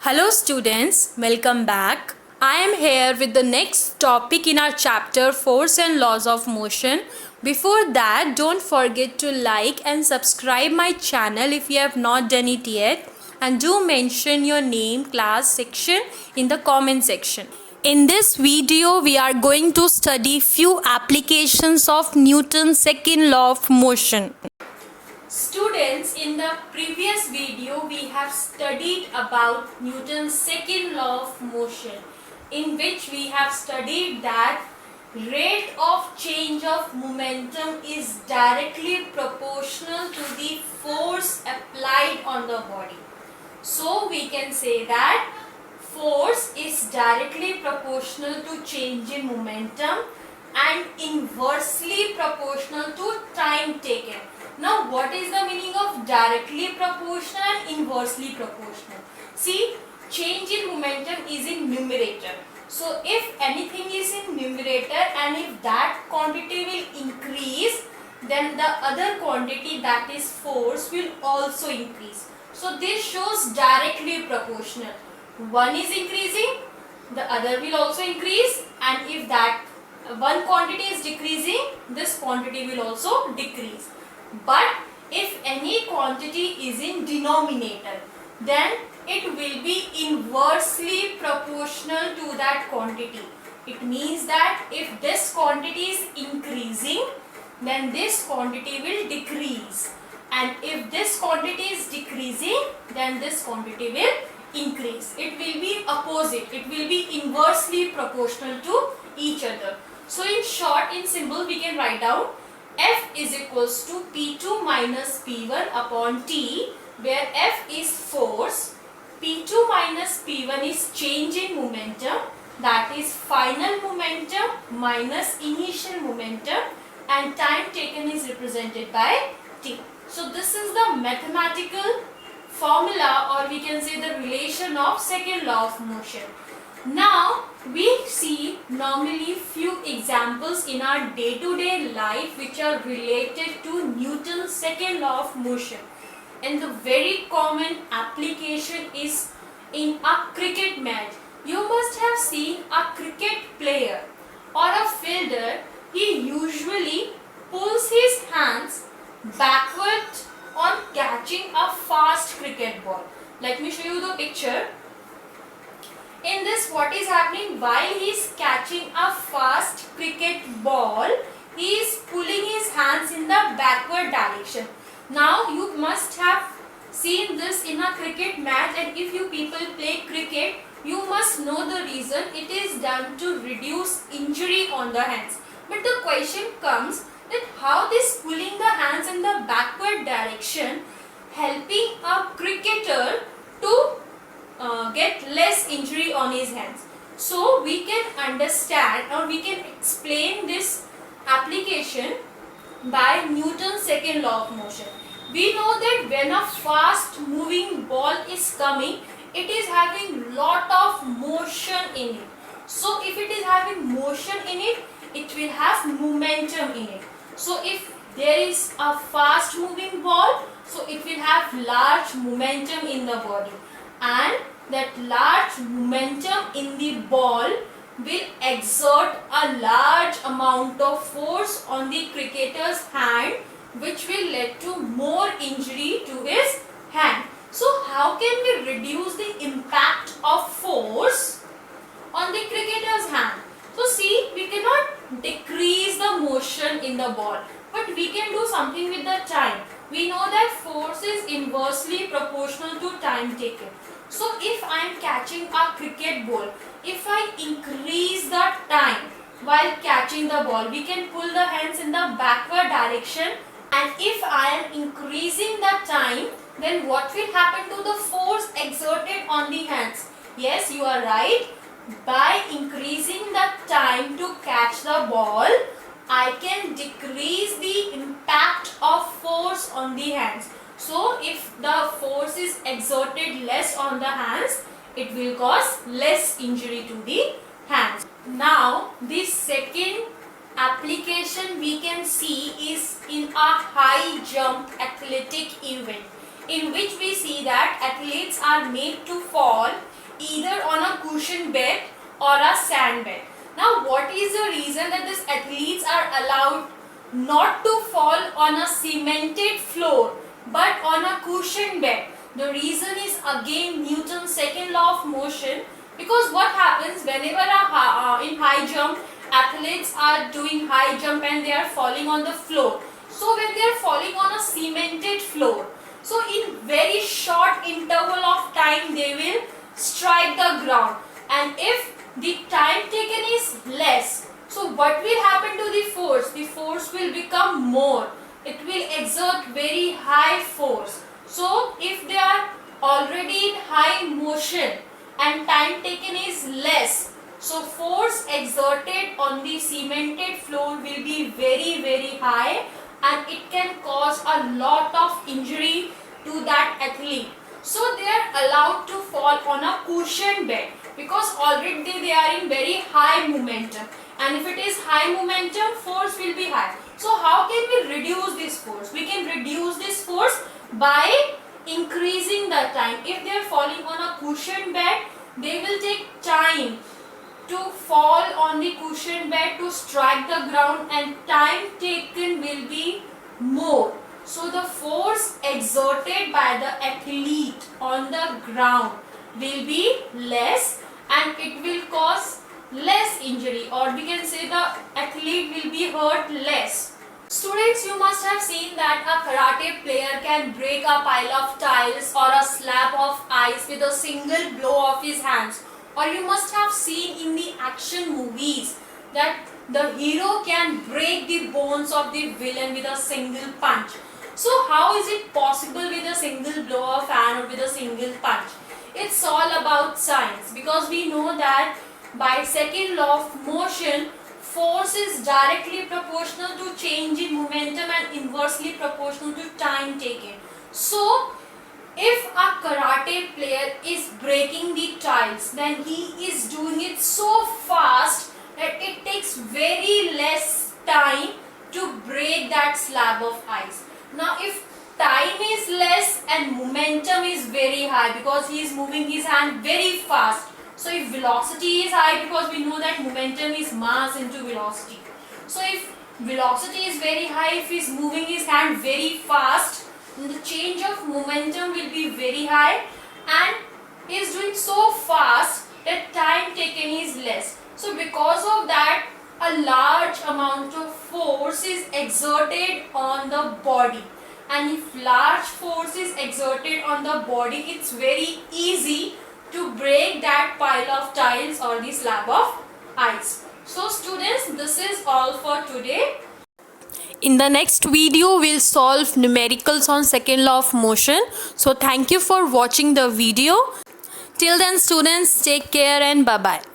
Hello students, welcome back. I am here with the next topic in our chapter Force and Laws of Motion. Before that, don't forget to like and subscribe my channel if you have not done it yet, and do mention your name, class, section in the comment section. In this video, we are going to study few applications of Newton's second law of motion. Students, in the previous video we have studied about Newton's second law of motion, in which we have studied that rate of change of momentum is directly proportional to the force applied on the body. So we can say that force is directly proportional to change in momentum and inversely proportional to time taken. Now, what is the meaning of directly proportional and inversely proportional? See, change in momentum is in numerator. So, if anything is in numerator and if that quantity will increase, then the other quantity, that is force, will also increase. So, this shows directly proportional. One is increasing, the other will also increase, and if that one quantity is decreasing, this quantity will also decrease. But if any quantity is in denominator, then it will be inversely proportional to that quantity. It means that if this quantity is increasing, then this quantity will decrease. And if this quantity is decreasing, then this quantity will increase. It will be opposite. It will be inversely proportional to each other. So in short, in symbol, we can write down F is equals to P2 minus P1 upon T, where F is force, P2 minus P1 is change in momentum, that is final momentum minus initial momentum, and time taken is represented by T. So this is the mathematical formula, or we can say the relation of second law of motion. Now we see normally few examples in our day-to-day life which are related to Newton's second law of motion, and the very common application is in a cricket match. You must have seen a cricket player or a fielder. He usually pulls his hands backward on catching a fast cricket ball. Let me show you the picture. In this, what is happening? While he is catching a fast cricket ball, he is pulling his hands in the backward direction. Now you must have seen this in a cricket match, and if you people play cricket, you must know the reason. It is done to reduce injury on the hands. But the question comes that how this pulling the hands in the backward direction helping a cricketer to get less injury on his hands. So we can understand, or we can explain this application by Newton's second law of motion. We know that when a fast moving ball is coming, it is having lot of motion in it. So if it is having motion in it, it will have momentum in it. So if there is a fast moving ball, so it will have large momentum in the body, and that large momentum in the ball will exert a large amount of force on the cricketer's hand, which will lead to more injury to his hand. So how can we reduce the impact of force on the cricketer's hand? So see, we cannot decrease the motion in the ball, but we can do something with the time. We know that force is inversely proportional to time taken. So if I am catching a cricket ball, if I increase the time while catching the ball, we can pull the hands in the backward direction, and if I am increasing the time, then what will happen to the force exerted on the hands? Yes, you are right. By increasing the time to catch the ball, I can decrease the impact of force on the hands. So if the force is exerted less on the hands, it will cause less injury to the hands. Now the second application we can see is in a high jump athletic event. in which we see that athletes are made to fall cushion bed or a sand bed. Now what is the reason that these athletes are allowed not to fall on a cemented floor but on a cushion bed? The reason is again Newton's second law of motion, because what happens whenever in high jump athletes are doing high jump and they are falling on the floor. So when they are falling on a cemented floor, so in very short interval of time they will strike the ground, and if the time taken is less, so what will happen to the force? The force will become more. It will exert very high force. So if they are already in high motion and time taken is less, so force exerted on the cemented floor will be very high, and it can cause a lot of injury to that athlete. So they are allowed to fall on a cushion bed because already they are in very high momentum, and if it is high momentum, force will be high. So how can we reduce this force? We can reduce this force by increasing the time. If they are falling on a cushion bed, they will take time to fall on the cushion bed to strike the ground, and time taken will be more. So the force exerted by the athlete on the ground will be less, and it will cause less injury, or we can say the athlete will be hurt less. Students, you must have seen that a karate player can break a pile of tiles or a slab of ice with a single blow of his hands. Or you must have seen in the action movies that the hero can break the bones of the villain with a single punch. So how is it possible with a single blow of hand or with a single punch? It's all about science, because we know that by second law of motion, force is directly proportional to change in momentum and inversely proportional to time taken. So if a karate player is breaking the tiles, then he is doing it so fast that it takes very less time to break that slab of ice. Now if time is less and momentum is very high, because he is moving his hand very fast. So if velocity is high, because we know that momentum is mass into velocity. So if velocity is very high, if he is moving his hand very fast, the change of momentum will be very high, and he is doing so fast that time taken is less. So because of that, a large amount of force is exerted on the body, and if large force is exerted on the body, it's very easy to break that pile of tiles or the slab of ice. So students, this is all for today. In the next video, we'll solve numericals on second law of motion. So thank you for watching the video. Till then students, take care and bye-bye.